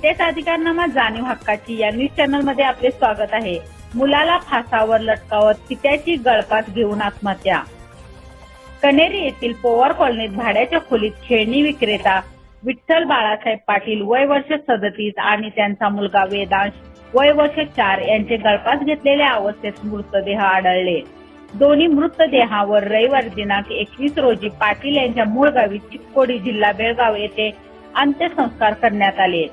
जनतेचा अधिकारनामा जाणीव हक्काची या न्यूज चॅनल मध्ये आपले स्वागत आहे। मुलाला फासावर लटकावत पित्याची गळफास घेऊन आत्महत्या। कनेरी येथील पवार कॉलनीत भाड्याच्या खोलीत खेळणी विक्रेता विठ्ठल बाळासाहेब पाटील वय वर्ष 37 आणि त्यांचा मुलगा वेदांश वय वर्ष 4 यांचे गळफास घेतलेल्या अवस्थेत मृतदेह आढळले। दोन्ही मृतदेहावर रविवार दिनांक 21 रोजी पाटील यांच्या मूळ गावी चिक्कोडी जिल्हा बेळगाव येथे अंत्यसंस्कार करण्यात आले।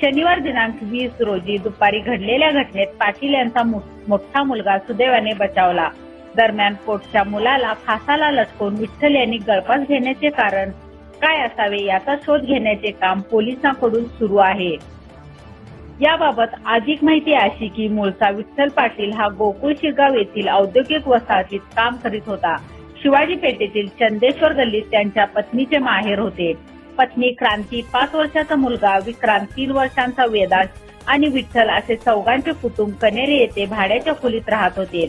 शनिवार दिनांक 20 रोजी दुपारी घडलेल्या घटनेत पाटील यांचा मोठा मुलगा सुदैवाने बचावला। दरम्यान पोटच्या मुलाला फासाला लटकवून विठ्ठल यांनी गळफास घेण्याचे कारण काय असावे याचा शोध घेण्याचे काम पोलिसांकडून सुरू आहे। याबाबत अधिक माहिती अशी की मूळचा विठ्ठल पाटील हा गोकुळ शिरगाव येथील औद्योगिक वसाहतीत काम करीत होता। शिवाजी पेठेतील चंदेश्वर गल्लीत त्यांच्या पत्नीचे माहेर होते। पत्नी क्रांती, 5 वर्षाचा मुलगा विक्रांत, 3 वर्षांचा वेदांश आणि विठ्ठल असे चौघांचे कुटुंब कनेरी येथे भाड्याच्या खोलीत राहत होते।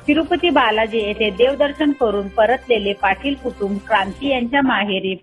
तिरुपती बालाजी येथे देवदर्शन करून परतलेले पाटील कुटुंब क्रांती यांच्या माहेरी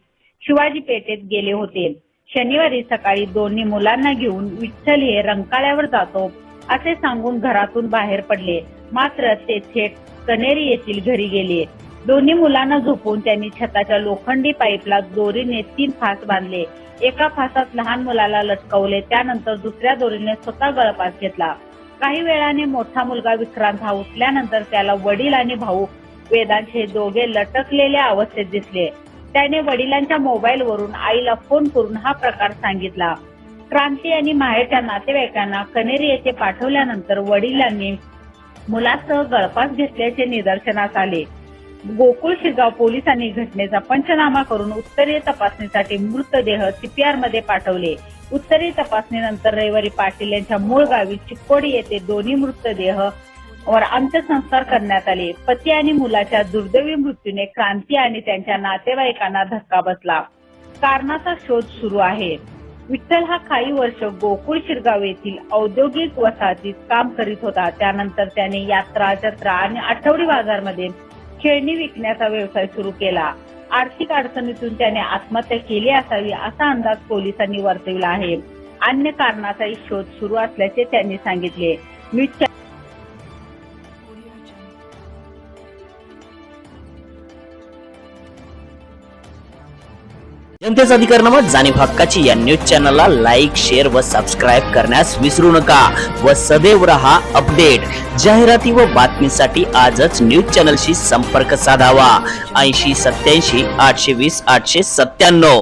शिवाजी पेठेत गेले होते। शनिवारी सकाळी दोन्ही मुलांना घेऊन विठ्ठल हे रंकाळ्यावर जातो असे सांगून घरातून बाहेर पडले, मात्र ते थेट कनेरी येथील घरी गेले। दोन्ही मुलांना झोपवून त्यांनी छताच्या लोखंडी पाईपला दोरीने 3 फास बांधले। एका फासात लहान मुलाला लटकवले, त्यानंतर दुसऱ्या दोरीने स्वतः गळफास घेतला। काही वेळाने मोठा मुलगा विक्रांत हा उठल्यानंतर त्याला वडील आणि भाऊ वेदांश हे दोघे लटकलेल्या अवस्थेत दिसले। त्याने वडिलांच्या मोबाईल वरून आईला फोन करून हा प्रकार सांगितला। क्रांती आणि माहेरच्या नातेवाईकांना कनेरी येथे पाठवल्यानंतर वडिलांनी मुलासह गळफास घेतल्याचे निदर्शनास आले। गोकुळ शिरगाव पोलिसांनी घटनेचा पंचनामा करून उत्तरीय तपासणीसाठी मृतदेह सीपीआर मध्ये पाठवले। उत्तरीय तपासणीनंतर रविवारी पाटील यांच्या मूळ गावी चिक्कोडी येथे दोन्ही मृतदेह वर अंत्यसंस्कार करण्यात आले। पती आणि मुलाच्या दुर्दैवी मृत्यूने क्रांती आणि त्यांच्या नातेवाईकांना धक्का बसला। कारणाचा शोध सुरू आहे। विठ्ठल हा काही वर्ष गोकुळ शिरगाव येथील औद्योगिक वसाहतीत काम करीत होता। त्यानंतर त्याने यात्रा, जत्रा आणि आठवडी बाजारमध्ये खेळणी विकण्याचा व्यवसाय सुरू केला। आर्थिक अडचणीतून त्याने आत्महत्या केली असावी असा अंदाज पोलिसांनी वर्तविला आहे। अन्य कारणाचाही शोध सुरू असल्याचे त्यांनी सांगितले। जनतेचा अधिकारनामा जाणीव हक्काची या न्यूज चॅनलला लाईक, शेअर व सबस्क्राईब करण्यास विसरू नका व सदैव रहा अपडेट। जाहिराती व बातमीसाठी आजच न्यूज चॅनलशी संपर्क साधावा। 80 87 820 897।